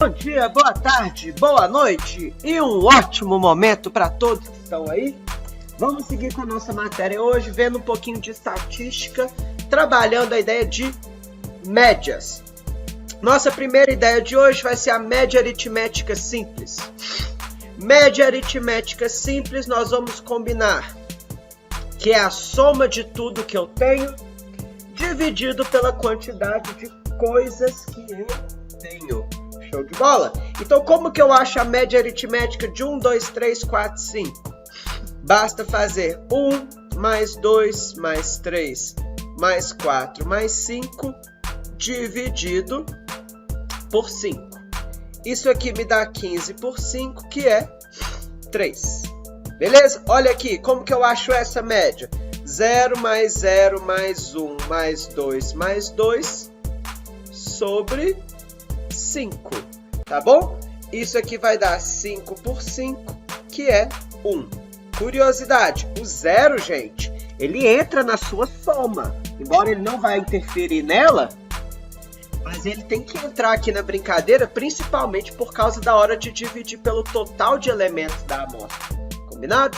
Bom dia, boa tarde, boa noite e um ótimo momento para todos que estão aí. Vamos seguir com a nossa matéria hoje, vendo um pouquinho de estatística, trabalhando a ideia de médias. Nossa primeira ideia de hoje vai ser a média aritmética simples. Média aritmética simples, nós vamos combinar que é a soma de tudo que eu tenho dividido pela quantidade de coisas que eu tenho. Show de bola? Então, como que eu acho a média aritmética de 1, 2, 3, 4, 5? Basta fazer 1 mais 2 mais 3 mais 4 mais 5 dividido por 5. Isso aqui me dá 15 por 5, que é 3. Beleza? Olha aqui, como que eu acho essa média? 0 mais 0 mais 1 mais 2 mais 2 sobre 5. Tá bom? Isso aqui vai dar 5 por 5, que é 1. Curiosidade, o 0, gente, ele entra na sua soma. Embora ele não vai interferir nela, mas ele tem que entrar aqui na brincadeira, principalmente por causa da hora de dividir pelo total de elementos da amostra. Combinado?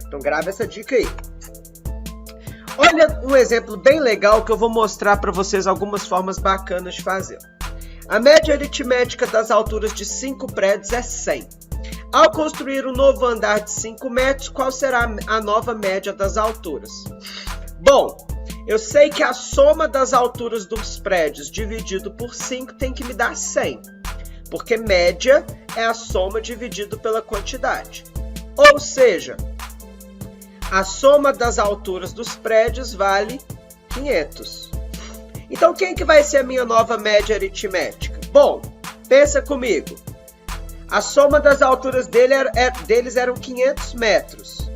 Então grava essa dica aí. Olha um exemplo bem legal que eu vou mostrar para vocês algumas formas bacanas de fazer. A média aritmética das alturas de 5 prédios é 100. Ao construir um novo andar de 5 metros, qual será a nova média das alturas? Bom, eu sei que a soma das alturas dos prédios dividido por 5 tem que me dar 100. Porque média é a soma dividido pela quantidade. Ou seja, a soma das alturas dos prédios vale 500. Então, quem que vai ser a minha nova média aritmética? Bom, pensa comigo. A soma das alturas deles eram 500 metros.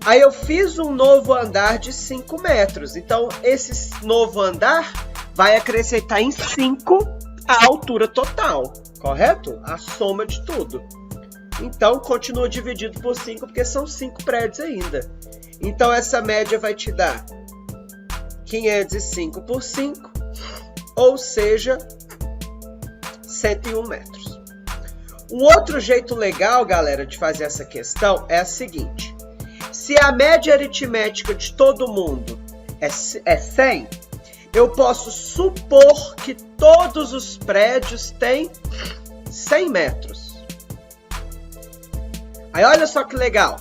Aí eu fiz um novo andar de 5 metros. Então, esse novo andar vai acrescentar em 5 a altura total, correto? A soma de tudo. Então, continua dividido por 5, porque são 5 prédios ainda. Então, essa média vai te dar 505 por 5, ou seja, 101 metros. Um outro jeito legal, galera, de fazer essa questão é a seguinte. Se a média aritmética de todo mundo é 100, eu posso supor que todos os prédios têm 100 metros. Aí olha só que legal.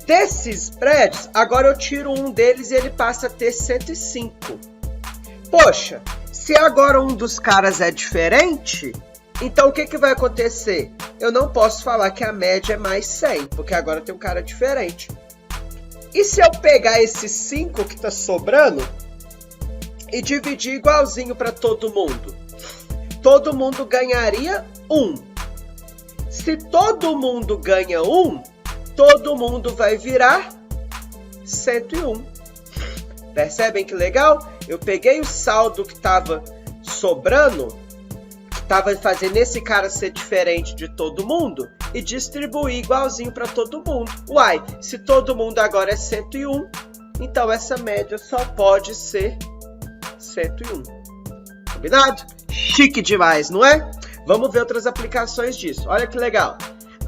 Desses prédios, agora eu tiro um deles e ele passa a ter 105. Poxa, se agora um dos caras é diferente, então o que vai acontecer? Eu não posso falar que a média é mais 100, porque agora tem um cara diferente. E se eu pegar esses 5 que está sobrando e dividir igualzinho para todo mundo? Todo mundo ganharia 1. Se todo mundo ganha 1, todo mundo vai virar 101. Percebem que legal? Eu peguei o saldo que estava sobrando, que estava fazendo esse cara ser diferente de todo mundo, e distribuí igualzinho para todo mundo. Uai, se todo mundo agora é 101, então essa média só pode ser 101. Combinado? Chique demais, não é? Vamos ver outras aplicações disso. Olha que legal.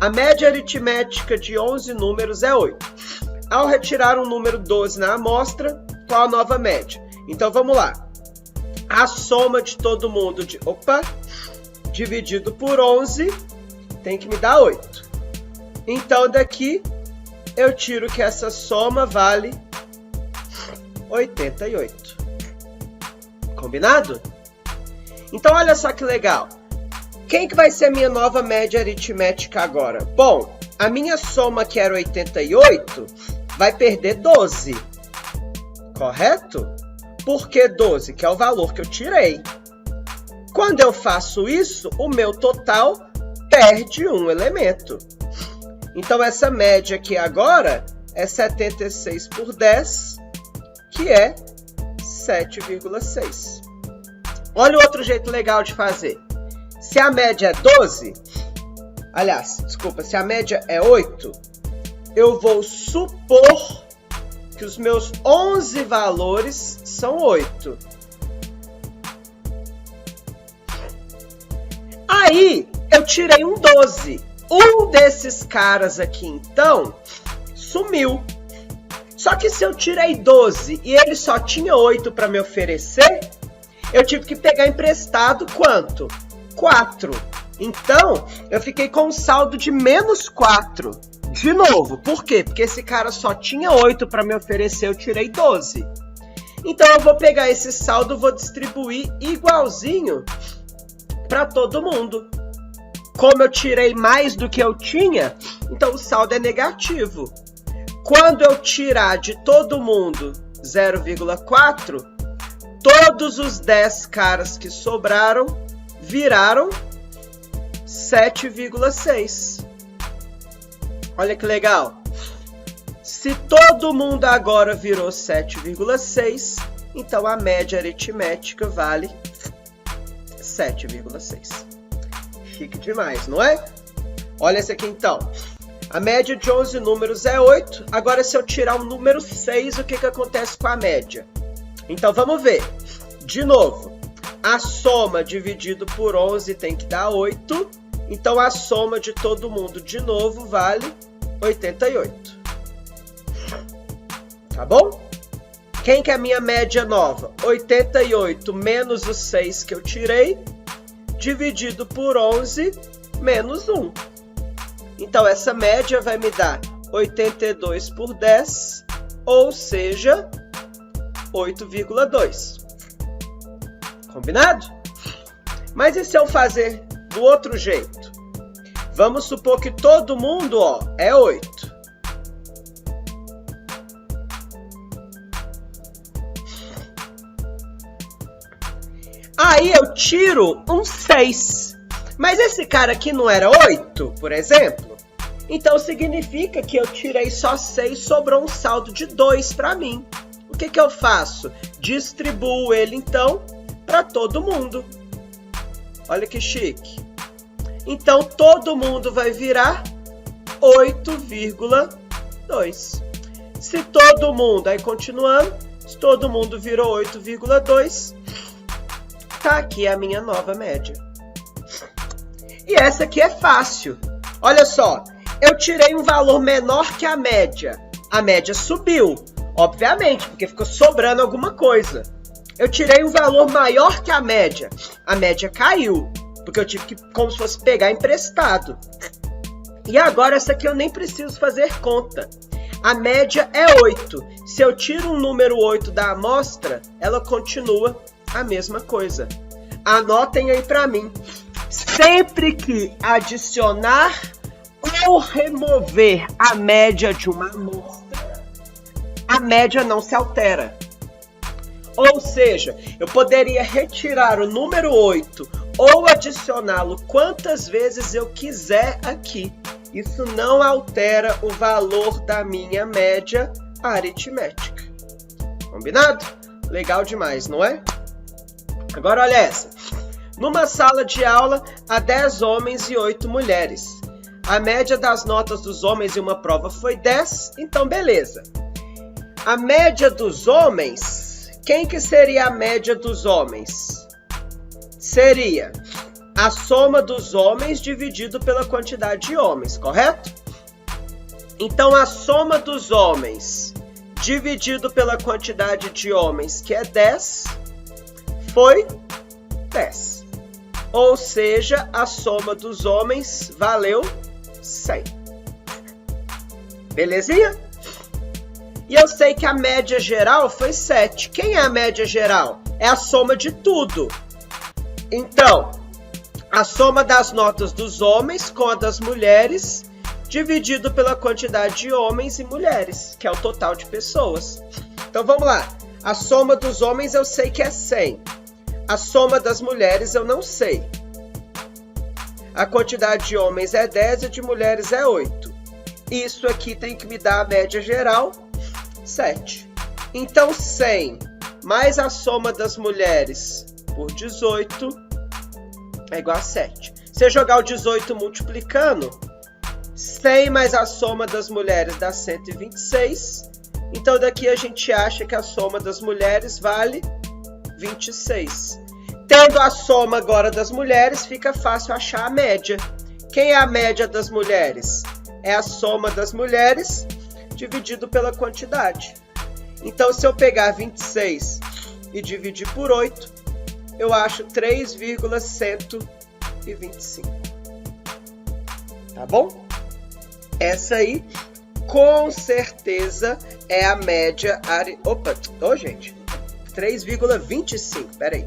A média aritmética de 11 números é 8. Ao retirar um número 12 na amostra, qual a nova média? Então vamos lá. A soma de todo mundo dividido por 11 tem que me dar 8. Então daqui eu tiro que essa soma vale 88. Combinado? Então olha só que legal. Quem que vai ser a minha nova média aritmética agora? Bom, a minha soma, que era 88, vai perder 12. Correto? Por que 12? Que é o valor que eu tirei. Quando eu faço isso, o meu total perde um elemento. Então, essa média aqui agora é 76 por 10, que é 7,6. Olha o outro jeito legal de fazer. Se a média é 12, se a média é 8, eu vou supor que os meus 11 valores são 8. Aí, eu tirei um 12. Um desses caras aqui, então, sumiu. Só que se eu tirei 12 e ele só tinha 8 para me oferecer, eu tive que pegar emprestado quanto? 4. Então, eu fiquei com um saldo de menos 4. De novo, por quê? Porque esse cara só tinha 8 para me oferecer, eu tirei 12. Então, eu vou pegar esse saldo e vou distribuir igualzinho para todo mundo. Como eu tirei mais do que eu tinha, então o saldo é negativo. Quando eu tirar de todo mundo 0,4, todos os 10 caras que sobraram viraram 7,6. Olha que legal. Se todo mundo agora virou 7,6, então a média aritmética vale 7,6. Chique demais, não é? Olha esse aqui então. A média de 11 números é 8. Agora, se eu tirar o número 6, o que acontece com a média? Então, vamos ver. De novo, a soma dividido por 11 tem que dar 8. Então, a soma de todo mundo, de novo, vale 88. Tá bom? Quem que é a minha média nova? 88 menos o 6 que eu tirei, dividido por 11 menos 1. Então, essa média vai me dar 82 por 10, ou seja, 8,2. Combinado? Mas e se eu fazer do outro jeito? Vamos supor que todo mundo, é 8. Aí eu tiro um 6. Mas esse cara aqui não era 8, por exemplo? Então significa que eu tirei só 6, sobrou um saldo de 2 para mim. O que eu faço? Distribuo ele, então, para todo mundo. Olha que chique. Então, todo mundo vai virar 8,2. Se todo mundo, aí continuando, se todo mundo virou 8,2, tá aqui a minha nova média. E essa aqui é fácil. Olha só, eu tirei um valor menor que a média. A média subiu, obviamente, porque ficou sobrando alguma coisa. Eu tirei um valor maior que a média caiu, porque eu tive que, como se fosse pegar emprestado. E agora essa aqui eu nem preciso fazer conta. A média é 8. Se eu tiro um número 8 da amostra, ela continua a mesma coisa. Anotem aí para mim. Sempre que adicionar ou remover a média de uma amostra, a média não se altera. Ou seja, eu poderia retirar o número 8 ou adicioná-lo quantas vezes eu quiser aqui. Isso não altera o valor da minha média aritmética. Combinado? Legal demais, não é? Agora olha essa. Numa sala de aula, há 10 homens e 8 mulheres. A média das notas dos homens em uma prova foi 10, então beleza. A média dos homens, quem que seria a média dos homens? Seria a soma dos homens dividido pela quantidade de homens, correto? Então, a soma dos homens dividido pela quantidade de homens, que é 10, foi 10. Ou seja, a soma dos homens valeu 100. Belezinha? E eu sei que a média geral foi 7. Quem é a média geral? É a soma de tudo. Então, a soma das notas dos homens com a das mulheres, dividido pela quantidade de homens e mulheres, que é o total de pessoas. Então, vamos lá. A soma dos homens eu sei que é 100. A soma das mulheres eu não sei. A quantidade de homens é 10 e de mulheres é 8. Isso aqui tem que me dar a média geral, 7. Então, 100 mais a soma das mulheres por 18 é igual a 7. Se eu jogar o 18 multiplicando, 100 mais a soma das mulheres dá 126. Então, daqui a gente acha que a soma das mulheres vale 26. Tendo a soma agora das mulheres, fica fácil achar a média. Quem é a média das mulheres? É a soma das mulheres dividido pela quantidade. Então, se eu pegar 26 e dividir por 8, eu acho 3,125. Tá bom? Essa aí, com certeza, é a média... Opa, gente, 3,25, peraí.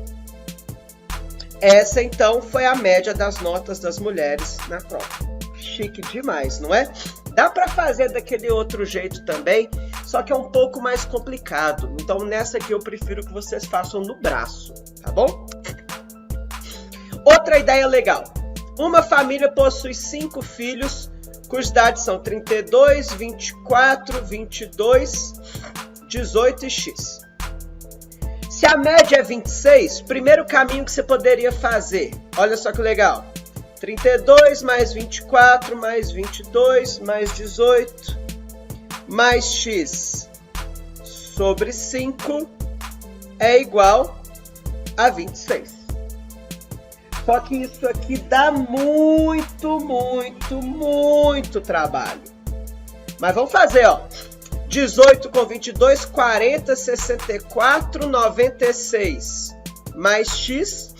Essa, então, foi a média das notas das mulheres na prova. Chique demais, não é? Dá para fazer daquele outro jeito também, só que é um pouco mais complicado. Então, nessa aqui eu prefiro que vocês façam no braço, tá bom? Outra ideia legal. Uma família possui 5 filhos, cujas idades são 32, 24, 22, 18 e X. Se a média é 26, primeiro caminho que você poderia fazer, olha só que legal, 32 mais 24 mais 22 mais 18 mais X sobre 5 é igual a 26. Só que isso aqui dá muito trabalho. Mas vamos fazer, ó. 18 com 22, 40, 64, 96. Mais X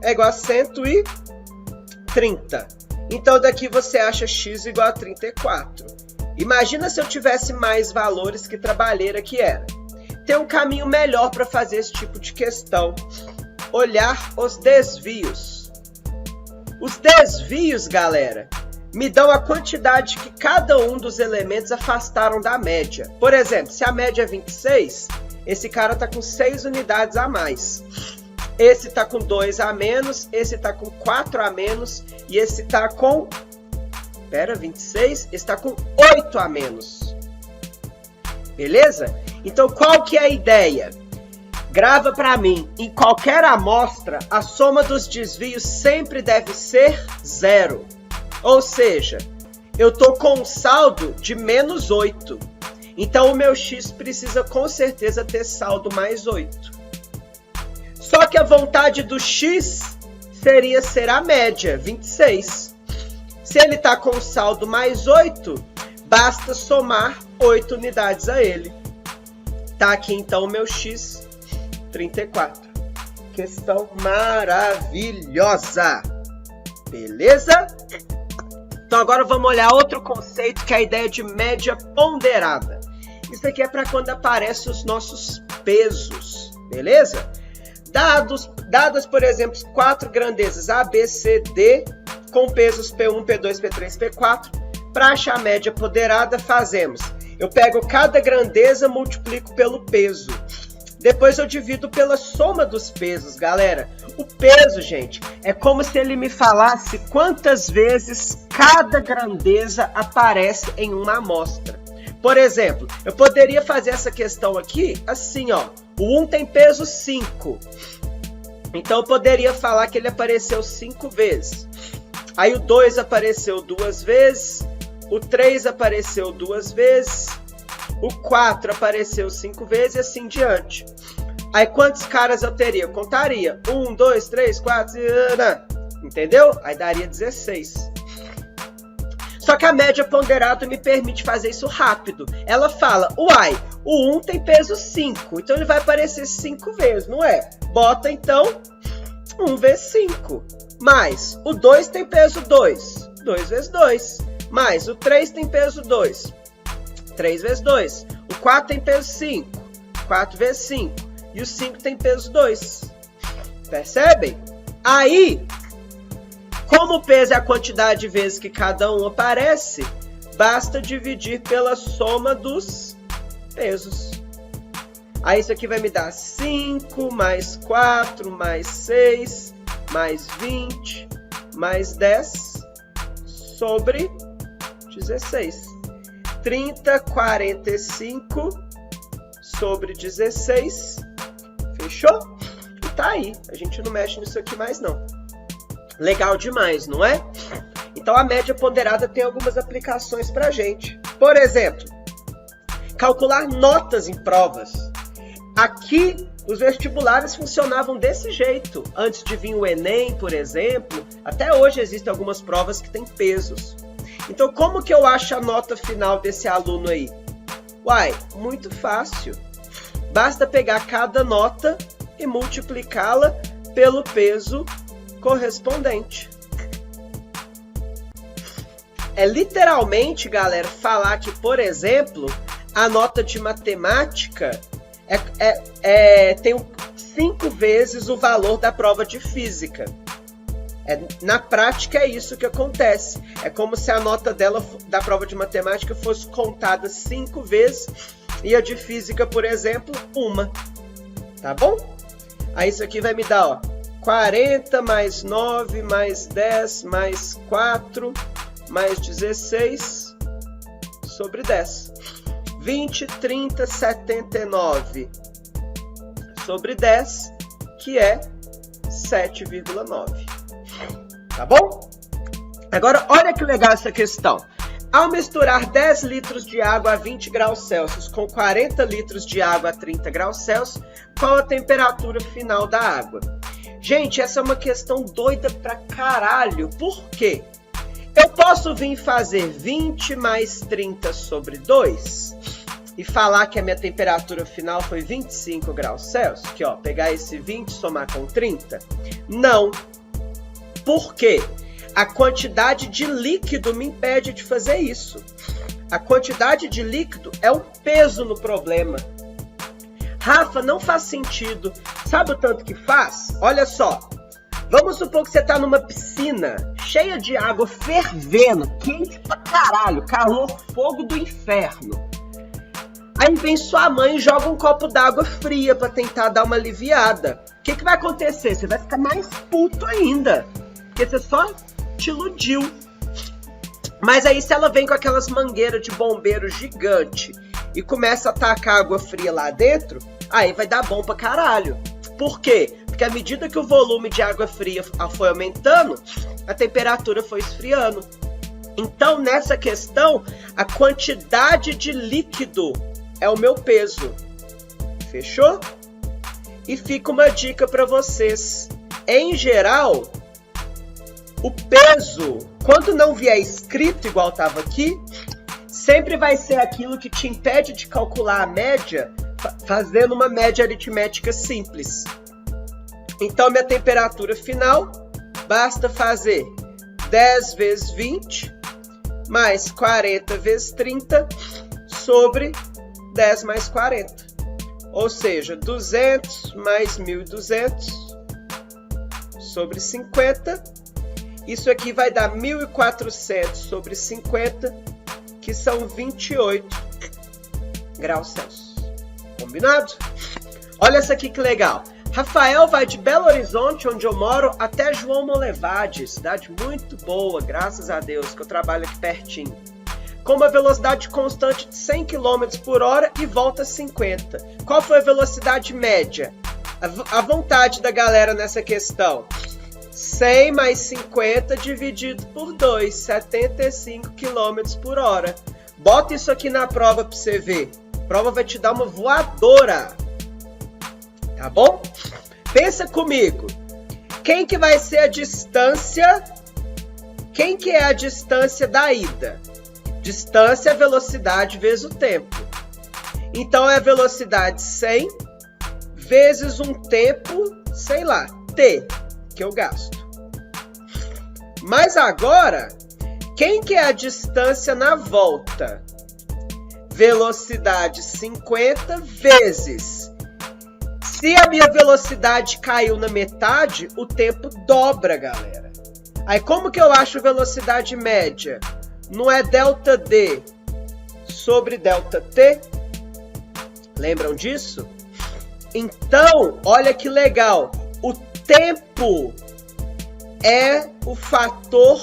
é igual a 130. Então, daqui você acha X igual a 34. Imagina se eu tivesse mais valores, que trabalheira que era. Tem um caminho melhor para fazer esse tipo de questão. Olhar os desvios. Os desvios, galera, me dão a quantidade que cada um dos elementos afastaram da média. Por exemplo, se a média é 26, esse cara está com 6 unidades a mais. Esse está com 2 a menos, esse está com 4 a menos e esse está com... 26, esse está com 8 a menos. Beleza? Então, qual que é a ideia? Grava para mim, em qualquer amostra, a soma dos desvios sempre deve ser 0. Ou seja, eu estou com um saldo de menos 8. Então, o meu X precisa com certeza ter saldo mais 8. Só que a vontade do X seria ser a média, 26. Se ele está com saldo mais 8, basta somar 8 unidades a ele. Tá aqui então o meu X, 34. Questão maravilhosa. Beleza? Então agora vamos olhar outro conceito, que é a ideia de média ponderada. Isso aqui é para quando aparecem os nossos pesos, beleza? Dadas, por exemplo, 4 grandezas A, B, C, D, com pesos P1, P2, P3, P4, para achar a média ponderada, fazemos. Eu pego cada grandeza, multiplico pelo peso. Depois eu divido pela soma dos pesos, galera. O peso, gente, é como se ele me falasse quantas vezes cada grandeza aparece em uma amostra. Por exemplo, eu poderia fazer essa questão aqui assim, ó. O 1 tem peso 5. Então eu poderia falar que ele apareceu 5 vezes. Aí o 2 apareceu 2 vezes. O 3 apareceu 2 vezes. O 4 apareceu 5 vezes e assim diante. Aí quantos caras eu teria? Eu contaria. 1, 2, 3, 4... Entendeu? Aí daria 16. Só que a média ponderada me permite fazer isso rápido. Ela fala, uai, o 1 tem peso 5. Então ele vai aparecer 5 vezes, não é? Bota então 1 vezes 5. Mais o 2 tem peso 2. 2 vezes 2. Mais o 3 tem peso 2. 3 vezes 2. O 4 tem peso 5. 4 vezes 5. E o 5 tem peso 2. Percebem? Aí, como o peso é a quantidade de vezes que cada um aparece, basta dividir pela soma dos pesos. Aí isso aqui vai me dar 5, mais 4, mais 6, mais 20, mais 10, sobre 16. 30, 45, sobre 16. Fechou? E tá aí. A gente não mexe nisso aqui mais não. Legal demais, não é? Então a média ponderada tem algumas aplicações pra gente. Por exemplo, calcular notas em provas. Aqui Os vestibulares funcionavam desse jeito. Antes de vir o Enem, por exemplo, até hoje existem algumas provas que têm pesos. Então, como que eu acho a nota final desse aluno aí? Uai, muito fácil. Basta pegar cada nota e multiplicá-la pelo peso correspondente. É literalmente, galera, falar que, por exemplo, a nota de matemática tem 5 vezes o valor da prova de física. Na prática é isso que acontece. É como se a nota dela da prova de matemática fosse contada 5 vezes e a de física, por exemplo, 1. Tá bom? Aí isso aqui vai me dar, ó, 40 mais 9 mais 10 mais 4 mais 16 sobre 10. 20, 30, 79 sobre 10, que é 7,9. Tá bom? Agora, olha que legal essa questão. Ao misturar 10 litros de água a 20 graus Celsius com 40 litros de água a 30 graus Celsius, qual a temperatura final da água? Gente, essa é uma questão doida pra caralho. Por quê? Eu posso vir fazer 20 mais 30 sobre 2 e falar que a minha temperatura final foi 25 graus Celsius? Que, ó, pegar esse 20 e somar com 30? Não. Por quê? A quantidade de líquido me impede de fazer isso. A quantidade de líquido é o peso no problema. Rafa, não faz sentido. Sabe o tanto que faz? Olha só. Vamos supor que você está numa piscina cheia de água fervendo, quente pra caralho, calor, fogo do inferno. Aí vem sua mãe e joga um copo d'água fria para tentar dar uma aliviada. O que vai acontecer? Você vai ficar mais puto ainda, porque você só te iludiu. Mas aí se ela vem com aquelas mangueiras de bombeiro gigante e começa a tacar água fria lá dentro, aí vai dar bom pra caralho. Por quê? Porque à medida que o volume de água fria foi aumentando, a temperatura foi esfriando. Então, nessa questão, a quantidade de líquido é o meu peso. Fechou? E fica uma dica para vocês. Em geral, o peso, quando não vier escrito igual estava aqui, sempre vai ser aquilo que te impede de calcular a média, fazendo uma média aritmética simples. Então, minha temperatura final, basta fazer 10 vezes 20, mais 40 vezes 30, sobre 10 mais 40. Ou seja, 200 mais 1.200, sobre 50. Isso aqui vai dar 1.400 sobre 50, que são 28 graus Celsius. Combinado? Olha essa aqui que legal. Rafael vai de Belo Horizonte, onde eu moro, até João Molevade, cidade muito boa, graças a Deus, que eu trabalho aqui pertinho. Com uma velocidade constante de 100 km por hora e volta 50. Qual foi a velocidade média? A vontade da galera nessa questão. 100 mais 50 dividido por 2, 75 km por hora. Bota isso aqui na prova para você ver. A prova vai te dar uma voadora. Tá bom? Pensa comigo. Quem que vai ser a distância? Quem que é a distância da ida? Distância é velocidade vezes o tempo. Então é a velocidade 100 vezes um tempo, sei lá, t, que eu gasto. Mas agora, quem que é a distância na volta? Velocidade 50 vezes. Se a minha velocidade caiu na metade, o tempo dobra, galera. Aí como que eu acho velocidade média? Não é delta D sobre delta T? Lembram disso? Então, olha que legal. O tempo é o fator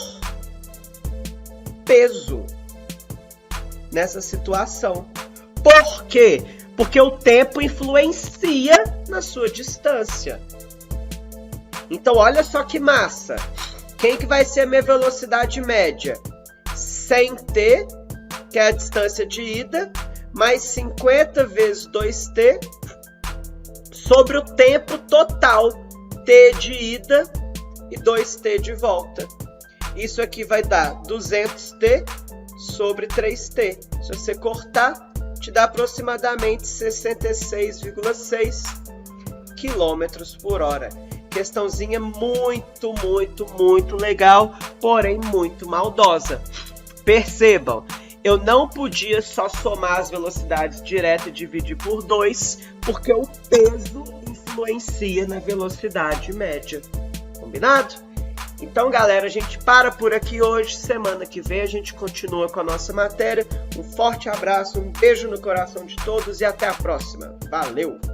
peso nessa situação. Por quê? Porque o tempo influencia na sua distância. Então, olha só que massa. Quem que vai ser a minha velocidade média? 100t, que é a distância de ida, mais 50 vezes 2t, sobre o tempo total, t de ida e 2t de volta. Isso aqui vai dar 200t sobre 3t. Se você cortar, te dá aproximadamente 66,6 km por hora. Questãozinha muito, muito, muito legal, porém muito maldosa. Percebam, eu não podia só somar as velocidades direto e dividir por 2, porque o peso influencia na velocidade média. Combinado? Então, galera, a gente para por aqui hoje. Semana que vem a gente continua com a nossa matéria. Um forte abraço, um beijo no coração de todos e até a próxima. Valeu!